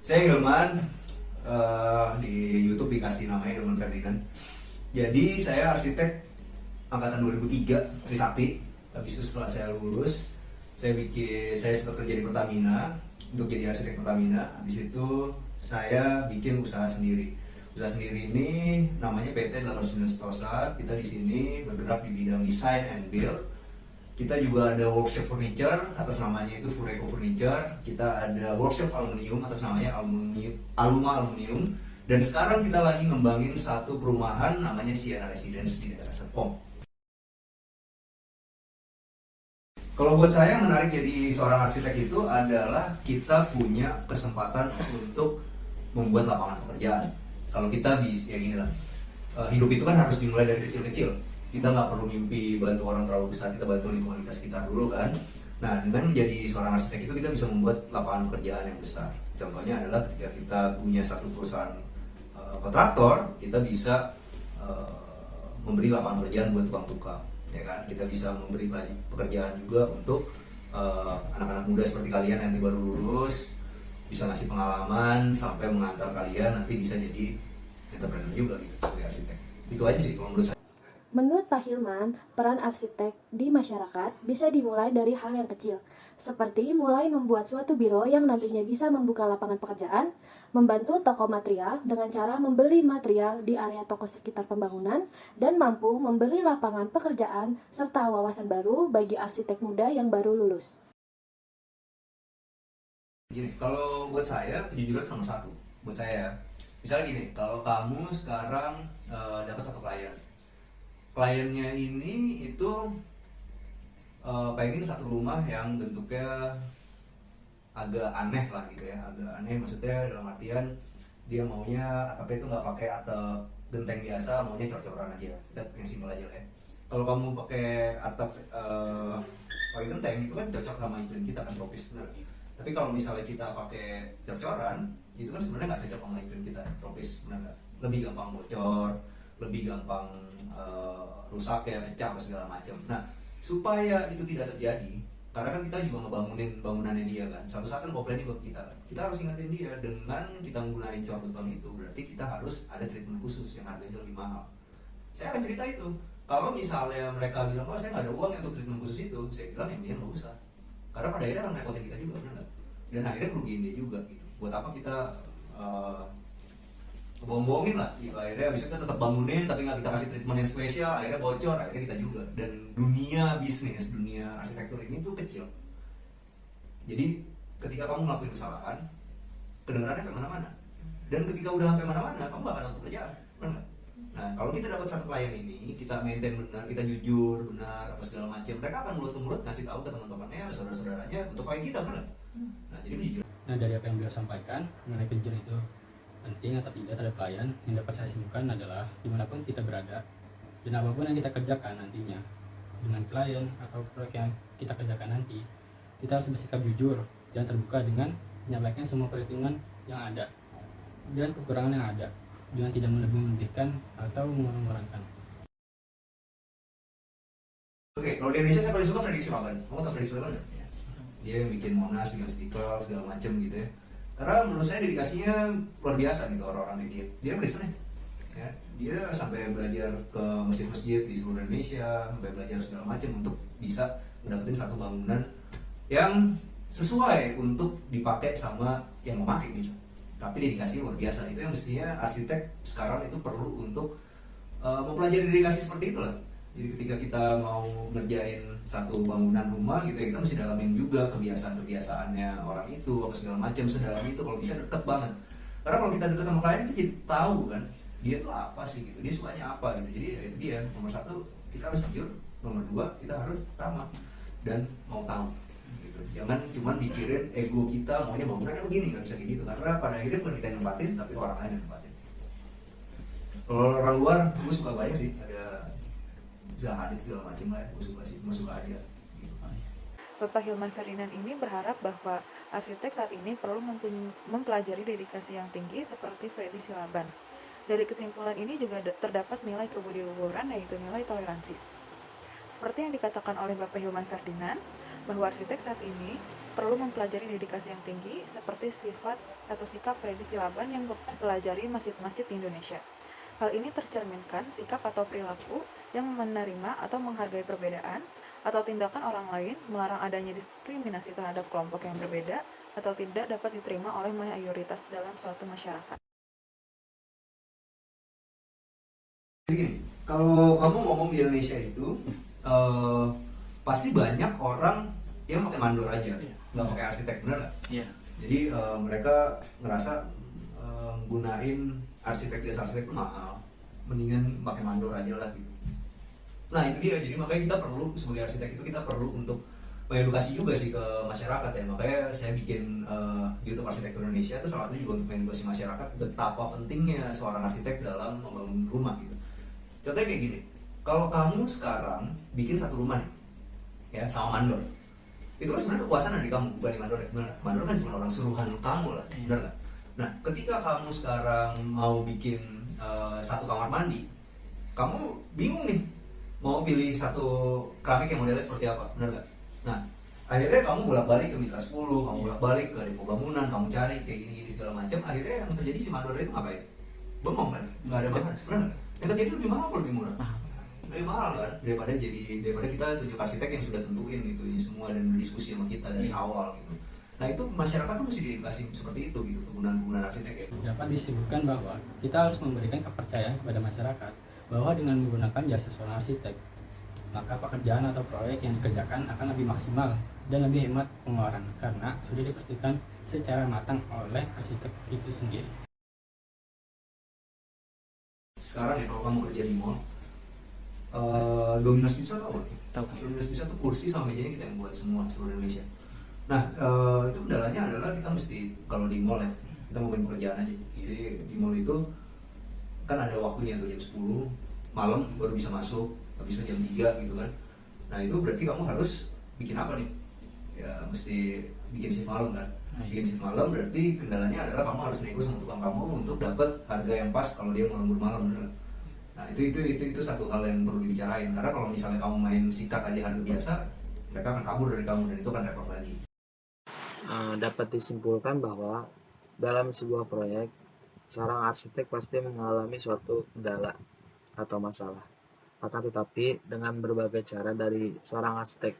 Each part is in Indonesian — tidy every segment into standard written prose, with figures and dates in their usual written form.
Saya Hilman, di YouTube dikasih namanya Hilman Ferdinand. Jadi saya arsitek angkatan 2003 Trisakti. Habis itu setelah saya lulus, saya sempat kerja di Pertamina untuk jadi arsitek Pertamina. Habis itu saya bikin usaha sendiri. Usaha sendiri ini namanya PT 809 Stosa. Kita di sini bergerak di bidang design and build. Kita juga ada workshop furniture atas namanya itu Fureco Furniture. Kita ada workshop aluminium atas namanya Aluma Aluminium. Dan sekarang kita lagi ngembangin satu perumahan namanya Sienna Residence di daerah Serpong. Kalau buat saya yang menarik jadi seorang arsitek itu adalah kita punya kesempatan untuk membuat lapangan pekerjaan. Kalau kita bisa ya gini lah, hidup itu kan harus dimulai dari kecil-kecil. Kita nggak perlu mimpi bantu orang terlalu besar, kita bantu lingkungan kita sekitar dulu kan. Nah, dengan menjadi seorang arsitek itu kita bisa membuat lapangan pekerjaan yang besar. Contohnya adalah ketika kita punya satu perusahaan kontraktor, kita bisa memberi lapangan pekerjaan buat tukang-tukang, ya kan. Kita bisa memberi pekerjaan juga untuk anak-anak muda seperti kalian yang baru lulus, bisa ngasih pengalaman sampai mengantar kalian nanti bisa jadi entrepreneur juga gitu sebagai arsitek. Itu aja sih kalau menurut saya. Menurut Pak Hilman, peran arsitek di masyarakat bisa dimulai dari hal yang kecil, seperti mulai membuat suatu biro yang nantinya bisa membuka lapangan pekerjaan, membantu toko material dengan cara membeli material di area toko sekitar pembangunan, dan mampu memberi lapangan pekerjaan serta wawasan baru bagi arsitek muda yang baru lulus. Gini, kalau buat saya kejujuran nomor satu. Buat saya, misalnya gini, kalau kamu sekarang dapat satu kliennya ini itu pengen satu rumah yang bentuknya agak aneh lah gitu ya, agak aneh maksudnya dalam artian dia maunya atapnya itu nggak pakai atap genteng biasa, maunya cor-coran aja, kita yang simpel aja lah ya. Kalau kamu pakai atap pakai genteng itu kan cocok sama iklim kita kan tropis, benar. Tapi kalau misalnya kita pakai cor-coran itu kan sebenarnya nggak cocok sama iklim kita tropis, benar nggak? Lebih gampang bocor, lebih gampang rusak ya, pecah segala macam. Nah, supaya itu tidak terjadi, karena kan kita juga ngebangunin bangunannya dia kan. Satu saat kan komplainnya buat kita kan. Kita harus ingatin dia dengan kita menggunakan cor beton itu, berarti kita harus ada treatment khusus yang harganya lebih mahal. Saya akan cerita itu. Kalau misalnya mereka bilang, oh saya nggak ada uang untuk treatment khusus itu, saya bilang ya nggak usah. Karena pada akhirnya akan repotin kita juga, benar nggak? Dan akhirnya merugiin dia juga gitu. Buat apa kita bohong-bohongin lah gitu. Akhirnya abis itu tetap bangunin tapi nggak kita kasih treatment yang spesial, akhirnya bocor, akhirnya kita juga. Dan dunia bisnis, dunia arsitektur ini tuh kecil, jadi ketika kamu ngelakuin kesalahan kedengarannya sampai mana-mana, dan ketika udah sampai mana-mana kamu gak akan dapat pekerjaan, benar nggak? Nah, kalau kita dapat satu klien ini, kita maintain benar, kita jujur benar apa segala macam, mereka akan mulut ke mulut ngasih tahu ke teman-temannya, saudara-saudaranya untuk klien kita, benar. Nah, jadi jujur. Nah, dari apa yang beliau sampaikan mengenai kejujuran itu penting atau tidak terhadap klien, yang dapat saya simpulkan adalah dimanapun kita berada dan apapun yang kita kerjakan nantinya dengan klien atau proyek yang kita kerjakan nanti, kita harus bersikap jujur dan terbuka dengan menyampaikan semua perhitungan yang ada dan kekurangan yang ada dengan tidak melebih-lebihkan atau mengurang-urangkan. Oke, kalau di Indonesia saya paling suka Freddy Silaban. Kamu tahu Freddy Silaban nggak? Dia yang bikin Monas, bikin Istiqlal segala macam gitu ya. Karena menurut saya dedikasinya luar biasa gitu orang-orang ini. Dia Kristen ya. Dia sampai belajar ke masjid-masjid di seluruh Indonesia, sampai belajar segala macam untuk bisa mendapatkan satu bangunan yang sesuai untuk dipakai sama yang memakai gitu. Tapi dedikasi luar biasa, itu yang mestinya arsitek sekarang itu perlu untuk mempelajari dedikasi seperti itu lah. Jadi ketika kita mau ngerjain satu bangunan rumah gitu ya, kita mesti dalamin juga kebiasaan-kebiasaannya orang itu apa segala macam, sedalam itu kalau bisa deket banget. Karena kalau kita deket sama klien kita jadi tahu kan dia tuh apa sih gitu, dia sukanya apa gitu. Jadi ya itu dia, nomor satu kita harus jujur, nomor dua kita harus ramah dan mau tahu gitu. Jangan cuma mikirin ego kita maunya bangunannya begini, nggak bisa kayak gitu, karena pada akhirnya bukan kita yang nempatin tapi orang lain yang nempatin. Kalau orang luar gue suka banyak sih, ada Zahadid segala macam lah ya, gue suka sih, gue suka aja gitu. Bapak Hilman Ferdinand ini berharap bahwa arsitek saat ini perlu mempelajari dedikasi yang tinggi seperti Freddy Silaban. Dari kesimpulan ini juga terdapat nilai kebudiluhuran, yaitu nilai toleransi. Seperti yang dikatakan oleh Bapak Hilman Ferdinand, bahwa arsitek saat ini perlu mempelajari dedikasi yang tinggi seperti sifat atau sikap Freddy Silaban yang mempelajari masjid-masjid di Indonesia. Hal ini tercerminkan sikap atau perilaku yang menerima atau menghargai perbedaan atau tindakan orang lain, melarang adanya diskriminasi terhadap kelompok yang berbeda atau tidak dapat diterima oleh mayoritas dalam suatu masyarakat. Jadi gini, kalau kamu ngomong di Indonesia itu pasti banyak orang yang pakai mandor aja, nggak pakai arsitek, bener nggak? Iya. Jadi mereka ngerasa gunain arsitek jasa arsitek itu mahal, mendingan pakai mandor aja lah gitu. Nah itu dia, jadi makanya kita perlu sebagai arsitek itu kita perlu untuk mengedukasi juga sih ke masyarakat ya. Makanya saya bikin YouTube Arsitektur Indonesia itu salah satu juga untuk mengedukasi masyarakat betapa pentingnya seorang arsitek dalam membangun rumah gitu. Contohnya kayak gini, kalau kamu sekarang bikin satu rumah nih, ya sama mandor, itu kan sebenarnya kekuasaan dari kamu, bukan di mandor ya. Benar? Mandor kan cuma orang suruhan kamu lah, benar nggak? Nah, ketika kamu sekarang mau bikin satu kamar mandi, kamu bingung nih, mau pilih satu keramik yang modelnya seperti apa, benar nggak? Nah, akhirnya kamu bolak-balik ke Mitra 10, kamu bolak-balik ke Depo Bangunan, kamu cari kayak gini-gini segala macam. Akhirnya yang terjadi si mandor itu ngapain? Bengong kan? Nggak ada bahan, benar nggak? Yang terjadi lebih mahal atau lebih murah? Lebih mahal kan? Daripada kita tunjuk arsitek yang sudah tentuin gitu ini semua dan berdiskusi sama kita dari awal gitu. Nah itu masyarakat tuh mesti diedukasi seperti itu gitu, penggunaan arsitek ya. Dapat disebutkan bahwa kita harus memberikan kepercayaan kepada masyarakat bahwa dengan menggunakan jasa seorang arsitek, maka pekerjaan atau proyek yang dikerjakan akan lebih maksimal dan lebih hemat pengeluaran karena sudah diperhatikan secara matang oleh arsitek itu sendiri. Sekarang ya kalau kamu kerja di mall, Domino's Pizza tahu? Tahu. Domino's Pizza tuh kursi sama mejanya kita yang buat semua seluruh Indonesia. Nah itu kendalanya adalah kita mesti kalau di mall ya kita ngomongin pekerjaan aja. Jadi di mall itu kan ada waktunya tuh jam 10 malam baru bisa masuk, habis itu jam 3 gitu kan. Nah itu berarti kamu harus bikin apa nih? Ya mesti bikin shift malam kan. Bikin shift malam berarti kendalanya adalah kamu harus nego sama tukang kamu untuk dapat harga yang pas kalau dia mau lembur malam, bener. Nah itu satu hal yang perlu dibicarain karena kalau misalnya kamu main sikat aja harga biasa, mereka akan kabur dari kamu dan itu akan repot lagi. Dapat disimpulkan bahwa dalam sebuah proyek, seorang arsitek pasti mengalami suatu kendala atau masalah. Akan tetapi dengan berbagai cara dari seorang arsitek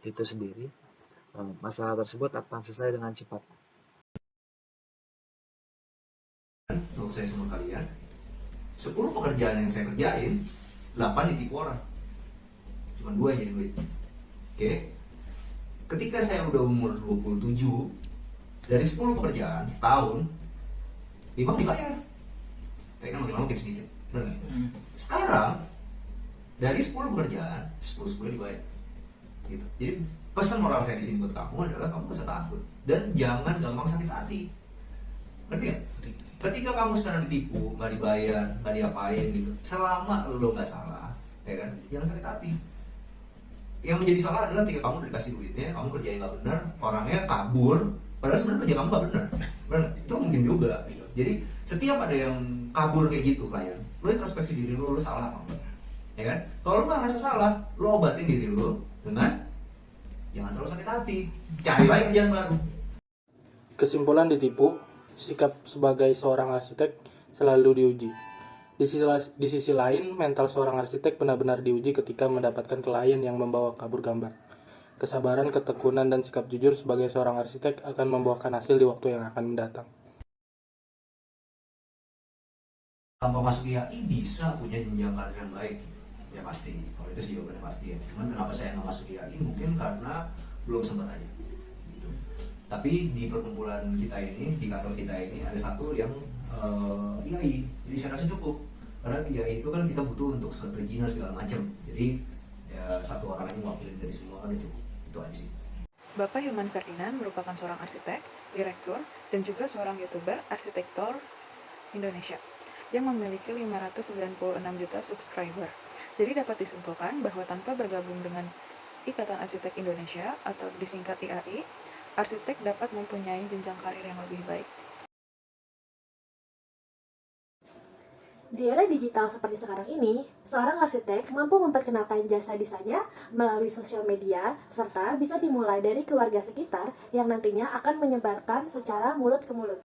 itu sendiri, masalah tersebut akan selesai dengan cepat. Untuk saya sama kalian, 10 pekerjaan yang saya kerjain, 8 ditipu orang. Cuma 2 yang jadi duit. Oke. Ketika saya udah umur 27, dari 10 pekerjaan setahun 5 dibayar. Tapi kan makin sedikit, bener nggak? Sekarang dari 10 pekerjaan 10 dibayar. Gitu. Jadi pesan moral saya di sini buat kamu adalah kamu gak usah takut dan jangan gampang sakit hati. Ngerti nggak? Ketika kamu sekarang ditipu, nggak dibayar, nggak diapain gitu, selama lo nggak salah, ya kan, jangan sakit hati. Yang menjadi salah adalah ketika kamu udah dikasih duitnya, kamu kerjain nggak benar, orangnya kabur, padahal sebenarnya kerja kamu nggak benar, itu mungkin juga. Gitu. Jadi setiap ada yang kabur kayak gitu, klien, lo introspeksi diri lo salah apa enggak, ya kan? Kalau lo nggak ngerasa salah, lo obatin diri lo dengan jangan terlalu sakit hati, cari lagi kerjaan baru. Kesimpulan ditipu, sikap sebagai seorang arsitek selalu diuji. Di sisi lain, mental seorang arsitek benar-benar diuji ketika mendapatkan klien yang membawa kabur gambar. Kesabaran, ketekunan, dan sikap jujur sebagai seorang arsitek akan membuahkan hasil di waktu yang akan mendatang. Tanpa masuk IAI bisa punya jenjang karir yang baik, ya pasti. Kalau itu sih jawabannya pasti ya. Cuman kenapa saya nggak masuk IAI? Mungkin karena belum sempat aja. Gitu. Tapi di perkumpulan kita ini, di kantor kita ini ada satu yang IAI, jadi saya rasa cukup. Karena IAI itu kan kita butuh untuk perizinan segala macam. Jadi ya satu orang aja mewakili dari semua kan cukup. Itu aja sih. Bapak Hilman Ferdinand merupakan seorang arsitek, direktur, dan juga seorang YouTuber arsitektur Indonesia yang memiliki 596 juta subscriber. Jadi dapat disimpulkan bahwa tanpa bergabung dengan Ikatan Arsitek Indonesia atau disingkat IAI, arsitek dapat mempunyai jenjang karir yang lebih baik. Di era digital seperti sekarang ini, seorang arsitek mampu memperkenalkan jasa desainnya melalui sosial media, serta bisa dimulai dari keluarga sekitar yang nantinya akan menyebarkan secara mulut ke mulut.